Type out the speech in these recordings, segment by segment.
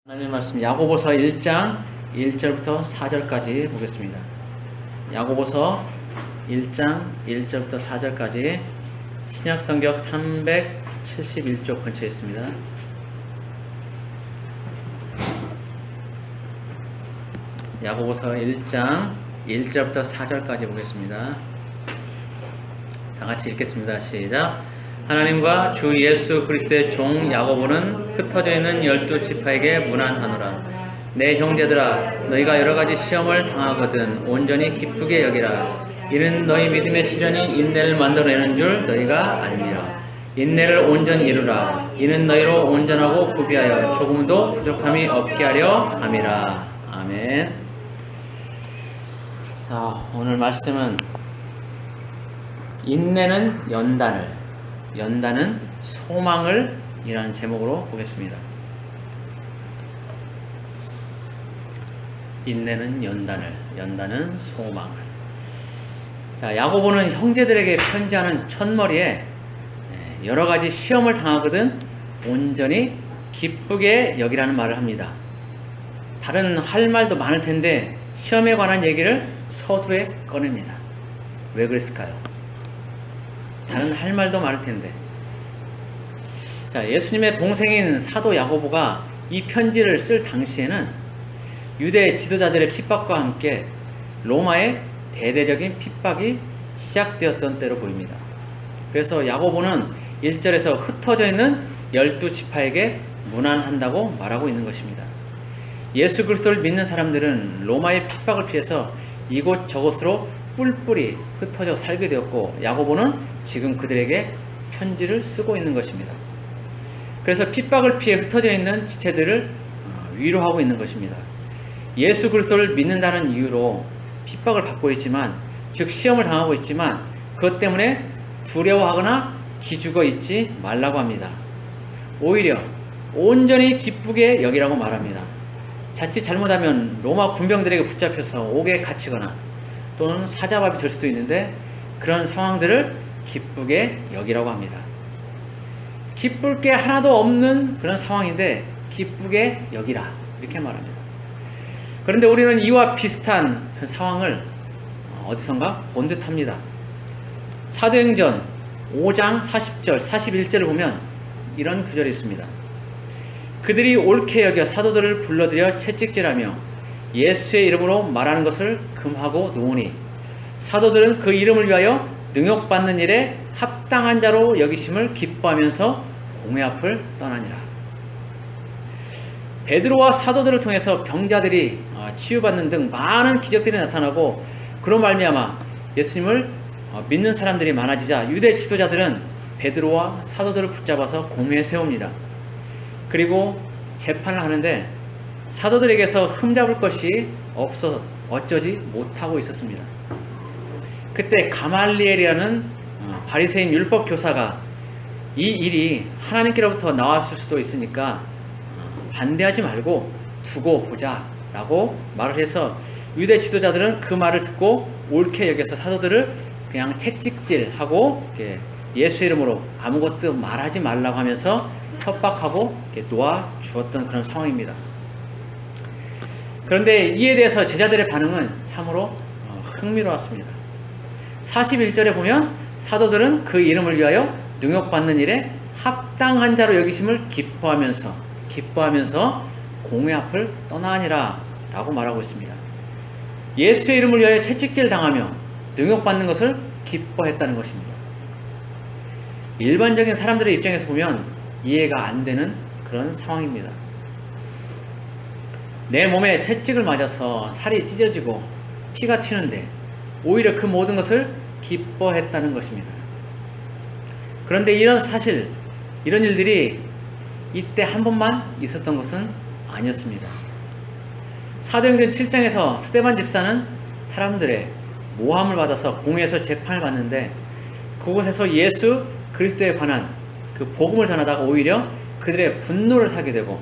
하나님의 말씀 야고보서 1장 1절부터 4절까지 보겠습니다. 야고보서 1장 1절부터 4절까지 신약성경 371쪽 근처에 있습니다. 야고보서 1장 1절부터 4절까지 보겠습니다. 다 같이 읽겠습니다. 시작. 하나님과 주 예수 그리스도의 종 야고보는 흩어져 있는 12지파에게 문안하노라. 내 형제들아, 너희가 여러가지 시험을 당하거든 온전히 기쁘게 여기라. 이는 너희 믿음의 시련이 인내를 만들어내는 줄 너희가 알미라. 인내를 온전히 이루라. 이는 너희로 온전하고 구비하여 조금도 부족함이 없게 하려 함이라. 아멘. 자, 오늘 말씀은 인내는 연단은 소망을 이라는 제목으로 보겠습니다. 인내는 연단은 소망을. 자, 야고보는 형제들에게 편지하는 첫머리에 여러가지 시험을 당하거든 온전히 기쁘게 여기라는 말을 합니다. 다른 할 말도 많을 텐데 시험에 관한 얘기를 서두에 꺼냅니다. 왜 그랬을까요? 다른 할 말도 많을 텐데. 자, 예수님의 동생인 사도 야고보가 이 편지를 쓸 당시에는 유대 지도자들의 핍박과 함께 로마의 대대적인 핍박이 시작되었던 때로 보입니다. 그래서 야고보는 1절에서 흩어져 있는 12지파에게 문안한다고 말하고 있는 것입니다. 예수 그리스도를 믿는 사람들은 로마의 핍박을 피해서 이곳저곳으로 뿔뿔이 흩어져 살게 되었고 야고보는 지금 그들에게 편지를 쓰고 있는 것입니다. 그래서 핍박을 피해 흩어져 있는 지체들을 위로하고 있는 것입니다. 예수 그리스도를 믿는다는 이유로 핍박을 받고 있지만, 즉 시험을 당하고 있지만 그것 때문에 두려워하거나 기죽어 있지 말라고 합니다. 오히려 온전히 기쁘게 여기라고 말합니다. 자칫 잘못하면 로마 군병들에게 붙잡혀서 옥에 갇히거나 또는 사자밥이 될 수도 있는데 그런 상황들을 기쁘게 여기라고 합니다. 기쁠 게 하나도 없는 그런 상황인데 기쁘게 여기라 이렇게 말합니다. 그런데 우리는 이와 비슷한 그 상황을 어디선가 본 듯합니다. 사도행전 5장 40절 41절을 보면 이런 구절이 있습니다. 그들이 옳게 여겨 사도들을 불러들여 채찍질하며 예수의 이름으로 말하는 것을 금하고 놓으니 사도들은 그 이름을 위하여 능욕받는 일에 합당한 자로 여기심을 기뻐하면서 공회 앞을 떠나니라. 베드로와 사도들을 통해서 병자들이 치유받는 등 많은 기적들이 나타나고 그로 말미암아 예수님을 믿는 사람들이 많아지자 유대 지도자들은 베드로와 사도들을 붙잡아서 공회에 세웁니다. 그리고 재판을 하는데 사도들에게서 흠잡을 것이 없어 어쩌지 못하고 있었습니다. 그때 가말리엘이라는 바리새인 율법 교사가 이 일이 하나님께로부터 나왔을 수도 있으니까 반대하지 말고 두고 보자 라고 말을 해서 유대 지도자들은 그 말을 듣고 옳게 여겨서 사도들을 그냥 채찍질하고 예수 이름으로 아무것도 말하지 말라고 하면서 협박하고 놓아 주었던 그런 상황입니다. 그런데 이에 대해서 제자들의 반응은 참으로 흥미로웠습니다. 41절에 보면 사도들은 그 이름을 위하여 능욕받는 일에 합당한 자로 여기심을 기뻐하면서 공회 앞을 떠나니라 라고 말하고 있습니다. 예수의 이름을 위하여 채찍질 당하며 능욕받는 것을 기뻐했다는 것입니다. 일반적인 사람들의 입장에서 보면 이해가 안 되는 그런 상황입니다. 내 몸에 채찍을 맞아서 살이 찢어지고 피가 튀는데 오히려 그 모든 것을 기뻐했다는 것입니다. 그런데 이런 일들이 이때 한 번만 있었던 것은 아니었습니다. 사도행전 7장에서 스데반 집사는 사람들의 모함을 받아서 공회에서 재판을 받는데 그곳에서 예수 그리스도에 관한 그 복음을 전하다가 오히려 그들의 분노를 사게 되고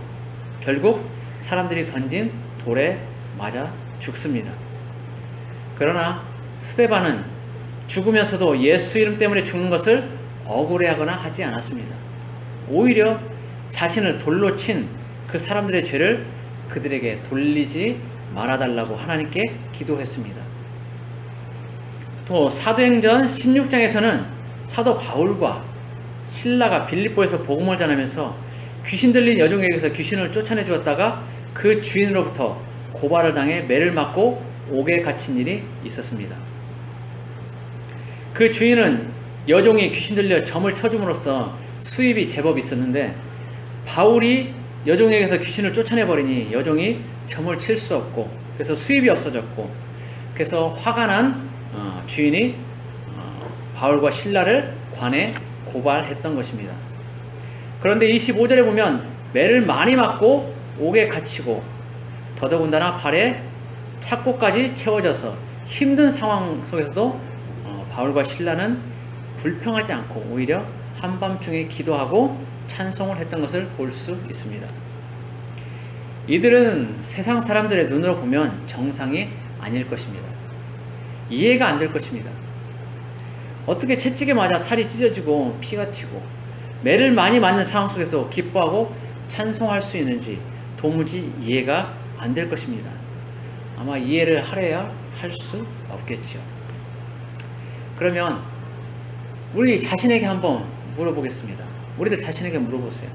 결국 사람들이 던진 돌에 맞아 죽습니다. 그러나 스데반은 죽으면서도 예수 이름 때문에 죽는 것을 억울해하거나 하지 않았습니다. 오히려 자신을 돌로 친 그 사람들의 죄를 그들에게 돌리지 말아달라고 하나님께 기도했습니다. 또 사도행전 16장에서는 사도 바울과 실라가 빌립보에서 복음을 전하면서 귀신 들린 여종에게서 귀신을 쫓아내 주었다가 그 주인으로부터 고발을 당해 매를 맞고 옥에 갇힌 일이 있었습니다. 그 주인은 여종이 귀신 들려 점을 쳐줌으로써 수입이 제법 있었는데 바울이 여종에게서 귀신을 쫓아내버리니 여종이 점을 칠 수 없고 그래서 수입이 없어졌고 그래서 화가 난 주인이 바울과 실라를 관에 고발했던 것입니다. 그런데 25절에 보면 매를 많이 맞고 옥에 갇히고 더더군다나 발에 착고까지 채워져서 힘든 상황 속에서도 바울과 실라는 불평하지 않고 오히려 한밤중에 기도하고 찬송을 했던 것을 볼 수 있습니다. 이들은 세상 사람들의 눈으로 보면 정상이 아닐 것입니다. 이해가 안 될 것입니다. 어떻게 채찍에 맞아 살이 찢어지고 피가 튀고 매를 많이 맞는 상황 속에서 기뻐하고 찬송할 수 있는지 도무지 이해가 안 될 것입니다. 아마 이해를 하려야 할 수 없겠죠. 그러면 우리 자신에게 한번 물어보겠습니다. 우리들 자신에게 물어보세요.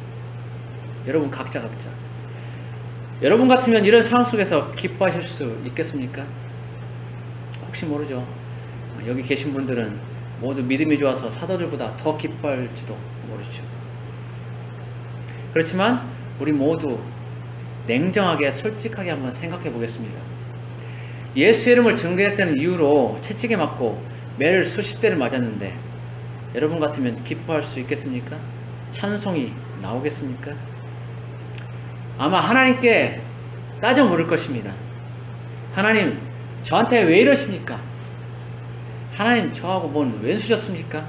여러분 각자 여러분 같으면 이런 상황 속에서 기뻐하실 수 있겠습니까? 혹시 모르죠. 여기 계신 분들은 모두 믿음이 좋아서 사도들보다 더 기뻐할지도 모르죠. 그렇지만 우리 모두 냉정하게 솔직하게 한번 생각해 보겠습니다. 예수 이름을 증거했다는 이유로 채찍에 맞고 매를 수십 대를 맞았는데 여러분 같으면 기뻐할 수 있겠습니까? 찬송이 나오겠습니까? 아마 하나님께 따져 물을 것입니다. 하나님, 저한테 왜 이러십니까? 하나님, 저하고 뭔 왼수셨습니까?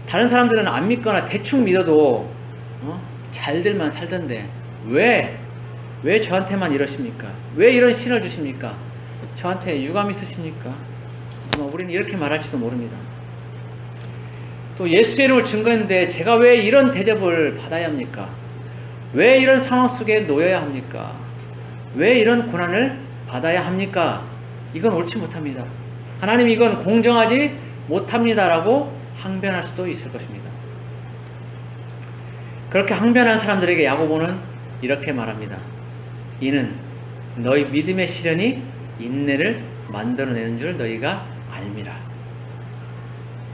다른 사람들은 안 믿거나 대충 믿어도 잘들만 살던데 왜 저한테만 이러십니까? 왜 이런 신을 주십니까? 저한테 유감 있으십니까? 우리는 이렇게 말할지도 모릅니다. 또 예수의 이름을 증거했는데 제가 왜 이런 대접을 받아야 합니까? 왜 이런 상황 속에 놓여야 합니까? 왜 이런 고난을 받아야 합니까? 이건 옳지 못합니다. 하나님, 이건 공정하지 못합니다라고 항변할 수도 있을 것입니다. 그렇게 항변한 사람들에게 야고보는 이렇게 말합니다. 이는 너희 믿음의 시련이 인내를 만들어내는 줄 너희가 알미라.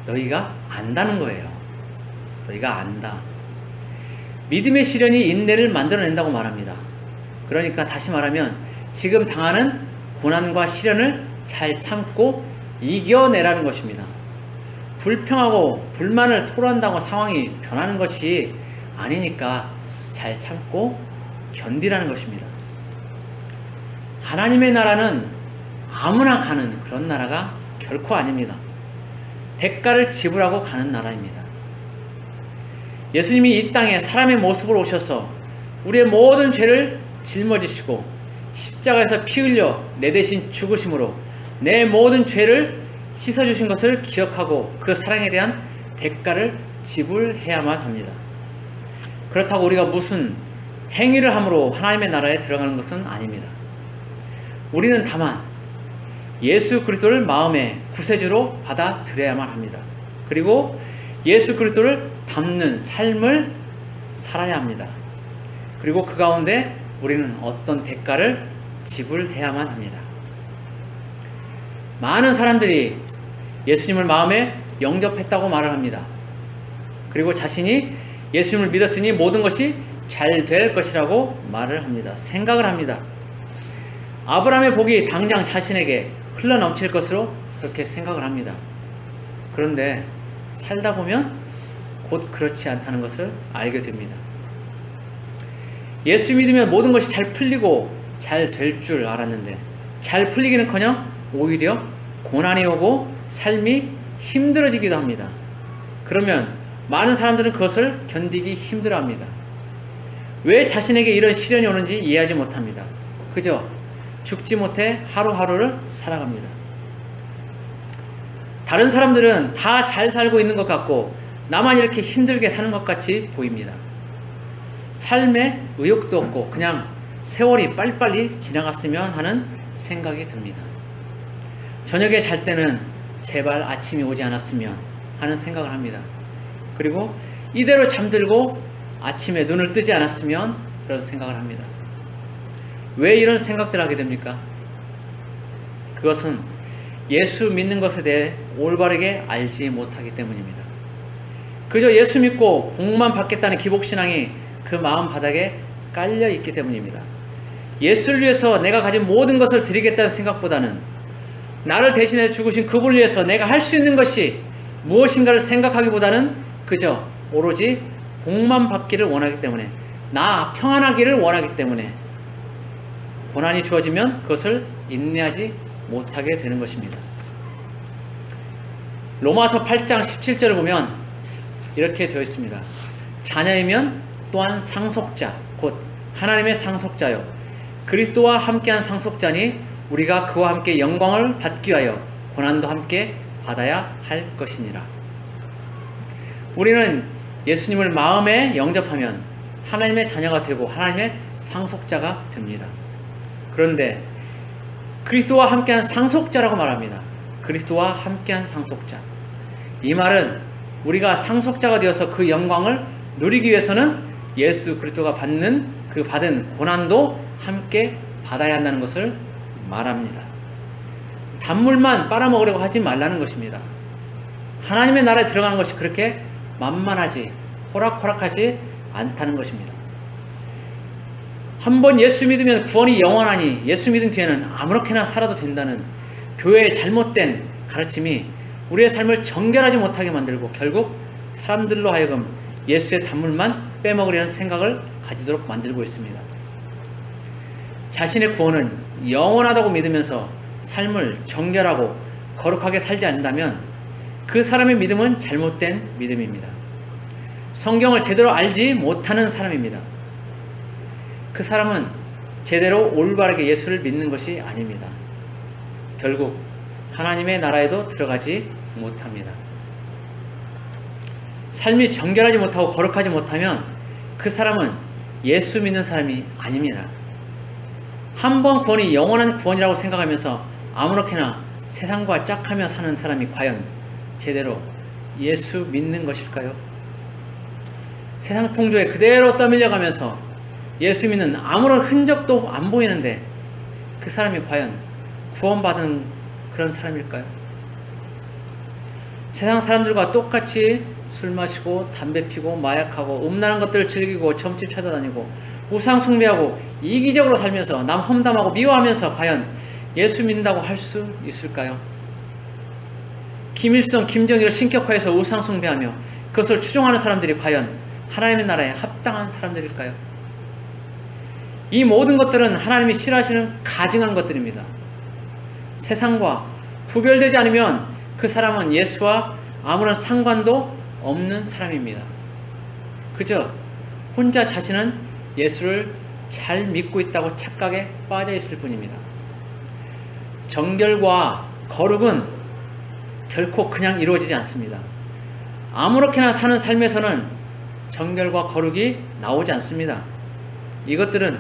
너희가 안다는 거예요. 너희가 안다. 믿음의 시련이 인내를 만들어낸다고 말합니다. 그러니까 다시 말하면 지금 당하는 고난과 시련을 잘 참고 이겨내라는 것입니다. 불평하고 불만을 토로한다고 상황이 변하는 것이 아니니까 잘 참고 견디라는 것입니다. 하나님의 나라는 아무나 가는 그런 나라가 결코 아닙니다. 대가를 지불하고 가는 나라입니다. 예수님이 이 땅에 사람의 모습으로 오셔서 우리의 모든 죄를 짊어지시고 십자가에서 피 흘려 내 대신 죽으심으로 내 모든 죄를 씻어주신 것을 기억하고 그 사랑에 대한 대가를 지불해야만 합니다. 그렇다고 우리가 무슨 행위를 함으로 하나님의 나라에 들어가는 것은 아닙니다. 우리는 다만 예수 그리스도를 마음의 구세주로 받아들여야만 합니다. 그리고 예수 그리스도를 닮는 삶을 살아야 합니다. 그리고 그 가운데 우리는 어떤 대가를 지불해야만 합니다. 많은 사람들이 예수님을 마음에 영접했다고 말을 합니다. 그리고 자신이 예수님을 믿었으니 모든 것이 잘 될 것이라고 말을 합니다. 생각을 합니다. 아브라함의 복이 당장 자신에게 흘러넘칠 것으로 그렇게 생각을 합니다. 그런데 살다 보면 곧 그렇지 않다는 것을 알게 됩니다. 예수 믿으면 모든 것이 잘 풀리고 잘 될 줄 알았는데 잘 풀리기는커녕 오히려 고난이 오고 삶이 힘들어지기도 합니다. 그러면 많은 사람들은 그것을 견디기 힘들어합니다. 왜 자신에게 이런 시련이 오는지 이해하지 못합니다. 그저 죽지 못해 하루하루를 살아갑니다. 다른 사람들은 다 잘 살고 있는 것 같고 나만 이렇게 힘들게 사는 것 같이 보입니다. 삶에 의욕도 없고 그냥 세월이 빨리빨리 지나갔으면 하는 생각이 듭니다. 저녁에 잘 때는 제발 아침이 오지 않았으면 하는 생각을 합니다. 그리고 이대로 잠들고 아침에 눈을 뜨지 않았으면 그런 생각을 합니다. 왜 이런 생각들을 하게 됩니까? 그것은 예수 믿는 것에 대해 올바르게 알지 못하기 때문입니다. 그저 예수 믿고 복만 받겠다는 기복신앙이 그 마음 바닥에 깔려 있기 때문입니다. 예수를 위해서 내가 가진 모든 것을 드리겠다는 생각보다는 나를 대신해 죽으신 그분을 위해서 내가 할 수 있는 것이 무엇인가를 생각하기보다는 그저 오로지 복만 받기를 원하기 때문에, 나 평안하기를 원하기 때문에 고난이 주어지면 그것을 인내하지 못하게 되는 것입니다. 로마서 8장 17절을 보면 이렇게 되어 있습니다. 자녀이면 또한 상속자, 곧 하나님의 상속자요 그리스도와 함께한 상속자니 우리가 그와 함께 영광을 받기 위하여 고난도 함께 받아야 할 것이니라. 우리는 예수님을 마음에 영접하면 하나님의 자녀가 되고 하나님의 상속자가 됩니다. 그런데 그리스도와 함께한 상속자라고 말합니다. 그리스도와 함께한 상속자. 이 말은 우리가 상속자가 되어서 그 영광을 누리기 위해서는 예수 그리스도가 받은 고난도 함께 받아야 한다는 것을 말합니다. 단물만 빨아먹으려고 하지 말라는 것입니다. 하나님의 나라에 들어가는 것이 그렇게 만만하지, 호락호락하지 않다는 것입니다. 한번 예수 믿으면 구원이 영원하니 예수 믿은 뒤에는 아무렇게나 살아도 된다는 교회의 잘못된 가르침이 우리의 삶을 정결하지 못하게 만들고 결국 사람들로 하여금 예수의 단물만 빼먹으려는 생각을 가지도록 만들고 있습니다. 자신의 구원은 영원하다고 믿으면서 삶을 정결하고 거룩하게 살지 않는다면 그 사람의 믿음은 잘못된 믿음입니다. 성경을 제대로 알지 못하는 사람입니다. 그 사람은 제대로 올바르게 예수를 믿는 것이 아닙니다. 결국 하나님의 나라에도 들어가지 못합니다. 삶이 정결하지 못하고 거룩하지 못하면 그 사람은 예수 믿는 사람이 아닙니다. 한 번 구원이 영원한 구원이라고 생각하면서 아무렇게나 세상과 짝하며 사는 사람이 과연 제대로 예수 믿는 것일까요? 세상 풍조에 그대로 떠밀려가면서 예수 믿는 아무런 흔적도 안 보이는데 그 사람이 과연 구원받은 그런 사람일까요? 세상 사람들과 똑같이 술 마시고 담배 피고 마약하고 음란한 것들을 즐기고 점집 찾아다니고 우상 숭배하고 이기적으로 살면서 남 험담하고 미워하면서 과연 예수 믿는다고 할 수 있을까요? 김일성, 김정일을 신격화해서 우상 숭배하며 그것을 추종하는 사람들이 과연 하나님의 나라에 합당한 사람들일까요? 이 모든 것들은 하나님이 싫어하시는 가증한 것들입니다. 세상과 구별되지 않으면 그 사람은 예수와 아무런 상관도 없는 사람입니다. 그저 혼자 자신은 예수를 잘 믿고 있다고 착각에 빠져 있을 뿐입니다. 정결과 거룩은 결코 그냥 이루어지지 않습니다. 아무렇게나 사는 삶에서는 정결과 거룩이 나오지 않습니다. 이것들은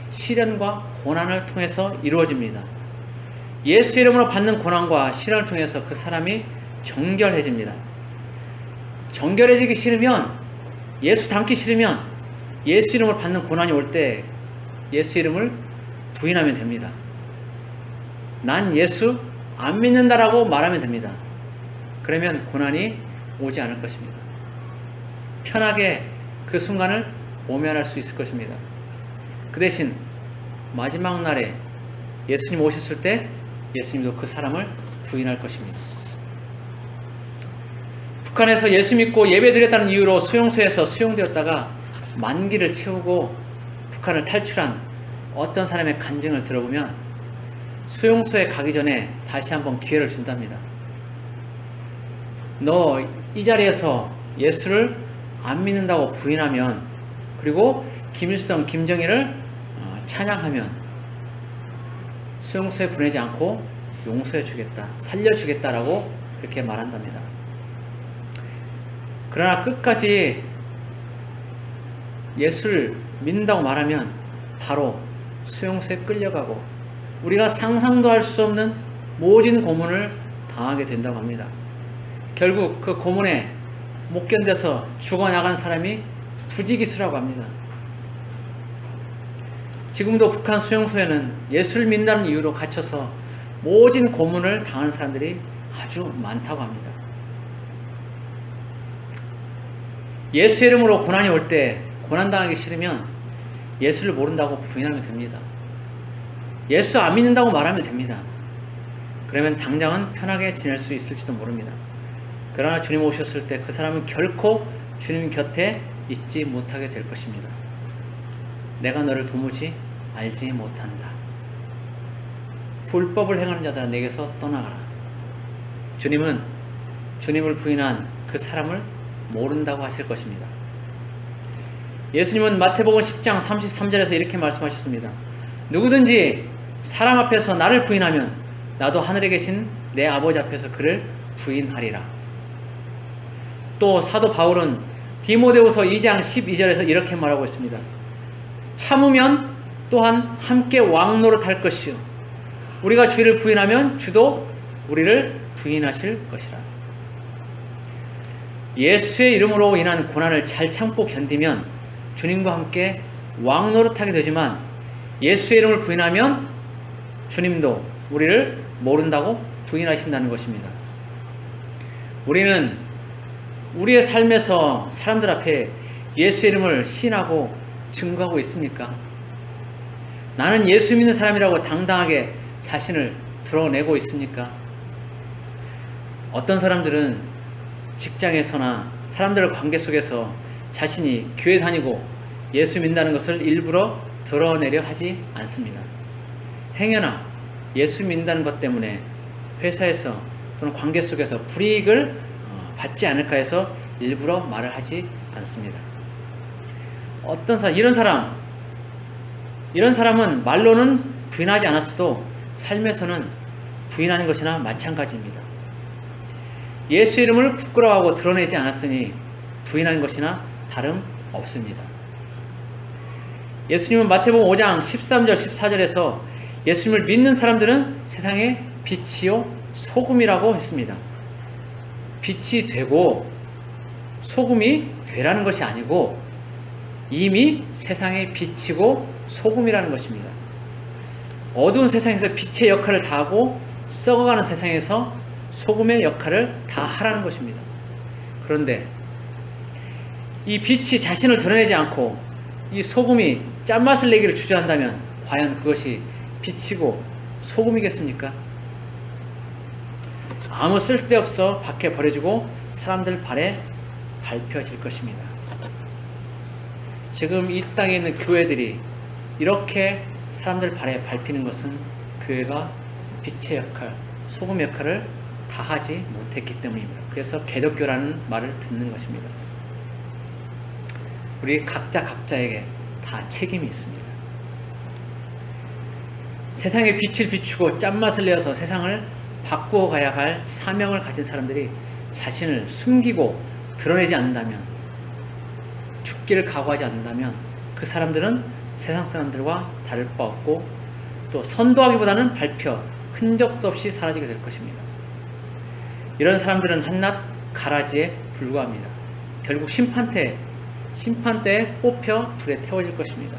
시련과 고난을 통해서 이루어집니다. 예수 이름으로 받는 고난과 시련을 통해서 그 사람이 정결해집니다. 정결해지기 싫으면, 예수 닮기 싫으면 예수 이름을 받는 고난이 올 때 예수 이름을 부인하면 됩니다. 난 예수 안 믿는다라고 말하면 됩니다. 그러면 고난이 오지 않을 것입니다. 편하게 그 순간을 모면할 수 있을 것입니다. 그 대신 마지막 날에 예수님 오셨을 때 예수님도 그 사람을 부인할 것입니다. 북한에서 예수 믿고 예배드렸다는 이유로 수용소에서 수용되었다가 만기를 채우고 북한을 탈출한 어떤 사람의 간증을 들어보면 수용소에 가기 전에 다시 한번 기회를 준답니다. 너 이 자리에서 예수를 안 믿는다고 부인하면, 그리고 김일성, 김정일을 찬양하면 수용소에 보내지 않고 용서해 주겠다, 살려주겠다라고 그렇게 말한답니다. 그러나 끝까지 예수를 믿는다고 말하면 바로 수용소에 끌려가고 우리가 상상도 할 수 없는 모진 고문을 당하게 된다고 합니다. 결국 그 고문에 못 견뎌서 죽어나간 사람이 부지기수라고 합니다. 지금도 북한 수용소에는 예수를 믿는다는 이유로 갇혀서 모진 고문을 당하는 사람들이 아주 많다고 합니다. 예수 이름으로 고난이 올 때 고난당하기 싫으면 예수를 모른다고 부인하면 됩니다. 예수 안 믿는다고 말하면 됩니다. 그러면 당장은 편하게 지낼 수 있을지도 모릅니다. 그러나 주님 오셨을 때 그 사람은 결코 주님 곁에 있지 못하게 될 것입니다. 내가 너를 도무지 알지 못한다. 불법을 행하는 자들아 내게서 떠나가라. 주님은 주님을 부인한 그 사람을 모른다고 하실 것입니다. 예수님은 마태복음 10장 33절에서 이렇게 말씀하셨습니다. 누구든지 사람 앞에서 나를 부인하면 나도 하늘에 계신 내 아버지 앞에서 그를 부인하리라. 또 사도 바울은 디모데후서 2장 12절에서 이렇게 말하고 있습니다. 참으면 또한 함께 왕노릇할 것이요 우리가 주를 부인하면 주도 우리를 부인하실 것이라. 예수의 이름으로 인한 고난을 잘 참고 견디면 주님과 함께 왕노릇하게 되지만 예수의 이름을 부인하면 주님도 우리를 모른다고 부인하신다는 것입니다. 우리는 우리의 삶에서 사람들 앞에 예수의 이름을 시인하고 증거하고 있습니까? 나는 예수 믿는 사람이라고 당당하게 자신을 드러내고 있습니까? 어떤 사람들은 직장에서나 사람들의 관계 속에서 자신이 교회 다니고 예수 믿는다는 것을 일부러 드러내려 하지 않습니다. 행여나 예수 믿는다는 것 때문에 회사에서 또는 관계 속에서 불이익을 받지 않을까 해서 일부러 말을 하지 않습니다. 이런 사람은 말로는 부인하지 않았어도 삶에서는 부인하는 것이나 마찬가지입니다. 예수 이름을 부끄러워하고 드러내지 않았으니 부인하는 것이나 다름없습니다. 예수님은 마태복음 5장 13절 14절에서 예수님을 믿는 사람들은 세상의 빛이요 소금이라고 했습니다. 빛이 되고 소금이 되라는 것이 아니고 이미 세상의 빛이고 소금이라는 것입니다. 어두운 세상에서 빛의 역할을 다하고 썩어가는 세상에서 소금의 역할을 다 하라는 것입니다. 그런데 이 빛이 자신을 드러내지 않고 이 소금이 짠맛을 내기를 주저한다면 과연 그것이 빛이고 소금이겠습니까? 아무 쓸데없어 밖에 버려지고 사람들 발에 밟혀질 것입니다. 지금 이 땅에 있는 교회들이 이렇게 사람들 발에 밟히는 것은 교회가 빛의 역할, 소금 역할을 다하지 못했기 때문입니다. 그래서 개독교라는 말을 듣는 것입니다. 우리 각자에게 다 책임이 있습니다. 세상의 빛을 비추고 짠맛을 내어서 세상을 바꾸어 가야 할 사명을 가진 사람들이 자신을 숨기고 드러내지 않는다면, 죽기를 각오하지 않는다면 그 사람들은 세상 사람들과 다를 바 없고 또 선도하기보다는 밟혀 흔적도 없이 사라지게 될 것입니다. 이런 사람들은 한낱 가라지에 불과합니다. 결국 심판대에 뽑혀 불에 태워질 것입니다.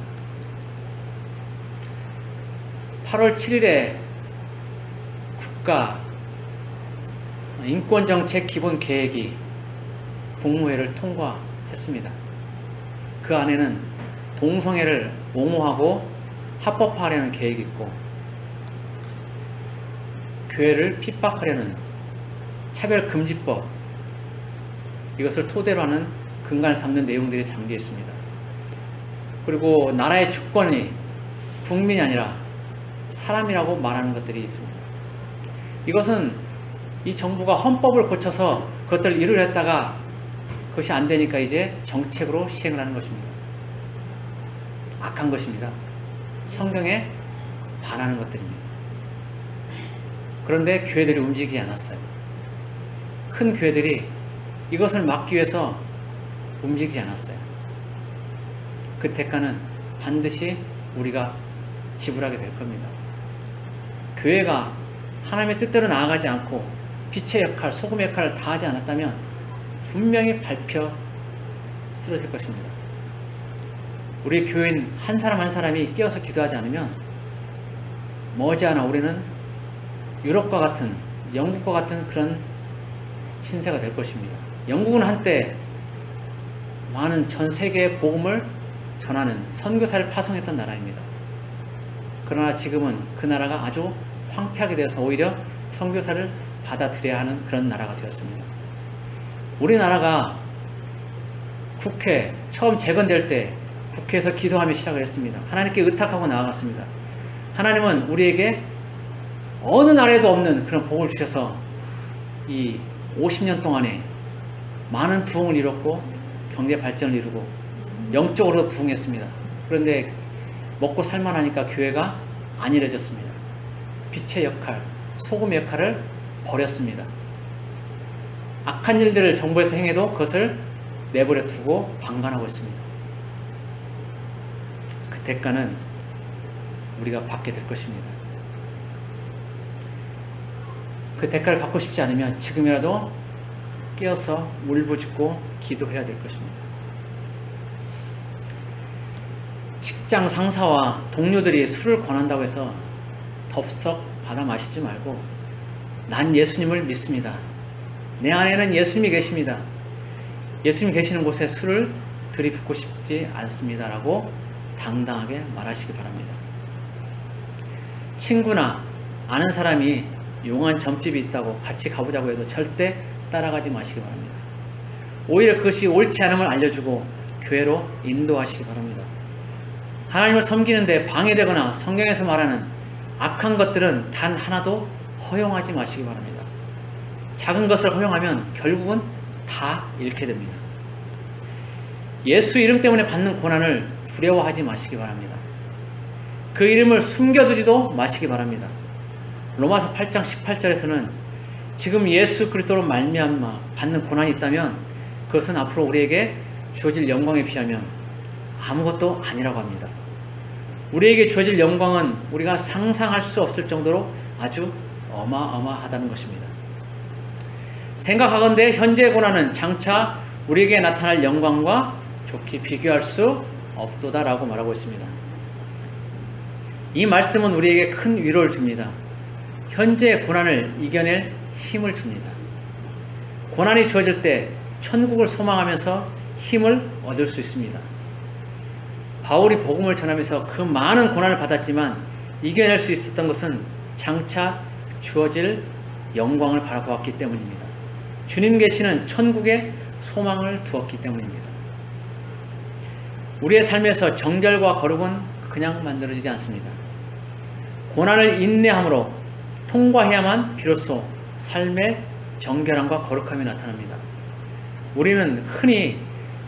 8월 7일에 국가 인권정책 기본 계획이 국무회를 통과했습니다. 그 안에는 동성애를 옹호하고 합법화하려는 계획이 있고 교회를 핍박하려는 차별금지법, 이것을 토대로 하는 근간을 삼는 내용들이 담겨 있습니다. 그리고 나라의 주권이 국민이 아니라 사람이라고 말하는 것들이 있습니다. 이것은 이 정부가 헌법을 고쳐서 그것들을 이루려 했다가 그것이 안 되니까 이제 정책으로 시행을 하는 것입니다. 악한 것입니다. 성경에 반하는 것들입니다. 그런데 교회들이 움직이지 않았어요. 큰 교회들이 이것을 막기 위해서 움직이지 않았어요. 그 대가는 반드시 우리가 지불하게 될 겁니다. 교회가 하나님의 뜻대로 나아가지 않고 빛의 역할, 소금의 역할을 다하지 않았다면 분명히 밟혀 쓰러질 것입니다. 우리 교인 한 사람 한 사람이 끼어서 기도하지 않으면 머지않아 우리는 유럽과 같은, 영국과 같은 그런 신세가 될 것입니다. 영국은 한때 많은 전 세계의 복음을 전하는 선교사를 파송했던 나라입니다. 그러나 지금은 그 나라가 아주 황폐하게 되어서 오히려 선교사를 받아들여야 하는 그런 나라가 되었습니다. 우리나라가 국회 처음 재건될 때 국회에서 기도하며 시작을 했습니다. 하나님께 의탁하고 나아갔습니다. 하나님은 우리에게 어느 나라에도 없는 그런 복을 주셔서 이 50년 동안에 많은 부흥을 이뤘고 경제 발전을 이루고 영적으로도 부흥했습니다. 그런데 먹고 살만하니까 교회가 안일해졌습니다. 빛의 역할, 소금의 역할을 버렸습니다. 악한 일들을 정부에서 행해도 그것을 내버려 두고 방관하고 있습니다. 그 대가는 우리가 받게 될 것입니다. 그 대가를 받고 싶지 않으면 지금이라도 깨어서 울부짖고 기도해야 될 것입니다. 직장 상사와 동료들이 술을 권한다고 해서 덥석 받아 마시지 말고 난 예수님을 믿습니다. 내 안에는 예수님이 계십니다. 예수님 계시는 곳에 술을 들이붓고 싶지 않습니다. 라고 당당하게 말하시기 바랍니다. 친구나 아는 사람이 용한 점집이 있다고 같이 가보자고 해도 절대 따라가지 마시기 바랍니다. 오히려 그것이 옳지 않음을 알려주고 교회로 인도하시기 바랍니다. 하나님을 섬기는데 방해되거나 성경에서 말하는 악한 것들은 단 하나도 허용하지 마시기 바랍니다. 작은 것을 허용하면 결국은 다 잃게 됩니다. 예수 이름 때문에 받는 고난을 두려워하지 마시기 바랍니다. 그 이름을 숨겨두지도 마시기 바랍니다. 로마서 8장 18절에서는 지금 예수 그리스도로 말미암아 받는 고난이 있다면 그것은 앞으로 우리에게 주어질 영광에 비하면 아무것도 아니라고 합니다. 우리에게 주어질 영광은 우리가 상상할 수 없을 정도로 아주 어마어마하다는 것입니다. 생각하건대 현재의 고난은 장차 우리에게 나타날 영광과 좋게 비교할 수 없도다라고 말하고 있습니다. 이 말씀은 우리에게 큰 위로를 줍니다. 현재의 고난을 이겨낼 힘을 줍니다. 고난이 주어질 때 천국을 소망하면서 힘을 얻을 수 있습니다. 바울이 복음을 전하면서 그 많은 고난을 받았지만 이겨낼 수 있었던 것은 장차 주어질 영광을 바라보았기 때문입니다. 주님 계시는 천국에 소망을 두었기 때문입니다. 우리의 삶에서 정결과 거룩은 그냥 만들어지지 않습니다. 고난을 인내함으로 통과해야만 비로소 삶의 정결함과 거룩함이 나타납니다. 우리는 흔히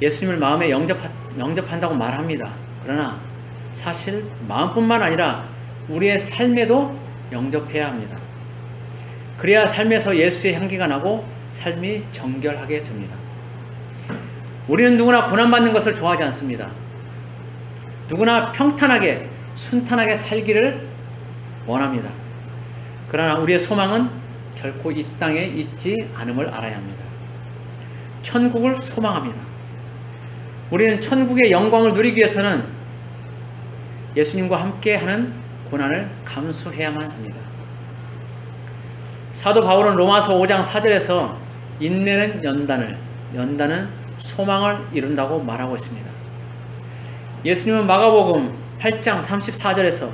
예수님을 마음에 영접한다고 말합니다. 그러나 사실 마음뿐만 아니라 우리의 삶에도 영접해야 합니다. 그래야 삶에서 예수의 향기가 나고 삶이 정결하게 됩니다. 우리는 누구나 고난받는 것을 좋아하지 않습니다. 누구나 평탄하게 순탄하게 살기를 원합니다. 그러나 우리의 소망은 결코 이 땅에 있지 않음을 알아야 합니다. 천국을 소망합니다. 우리는 천국의 영광을 누리기 위해서는 예수님과 함께하는 고난을 감수해야만 합니다. 사도 바울은 로마서 5장 4절에서 인내는 연단을, 연단은 소망을 이룬다고 말하고 있습니다. 예수님은 마가복음 8장 34절에서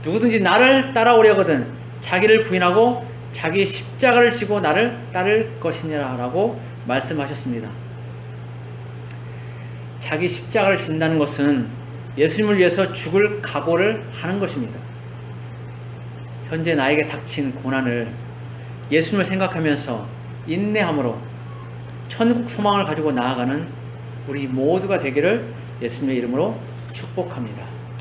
누구든지 나를 따라오려거든 자기를 부인하고 자기 십자가를 지고 나를 따를 것이니라 라고 말씀하셨습니다. 자기 십자가를 진다는 것은 예수님을 위해서 죽을 각오를 하는 것입니다. 현재 나에게 닥친 고난을 예수님을 생각하면서 인내함으로 천국 소망을 가지고 나아가는 우리 모두가 되기를 예수님의 이름으로 축복합니다.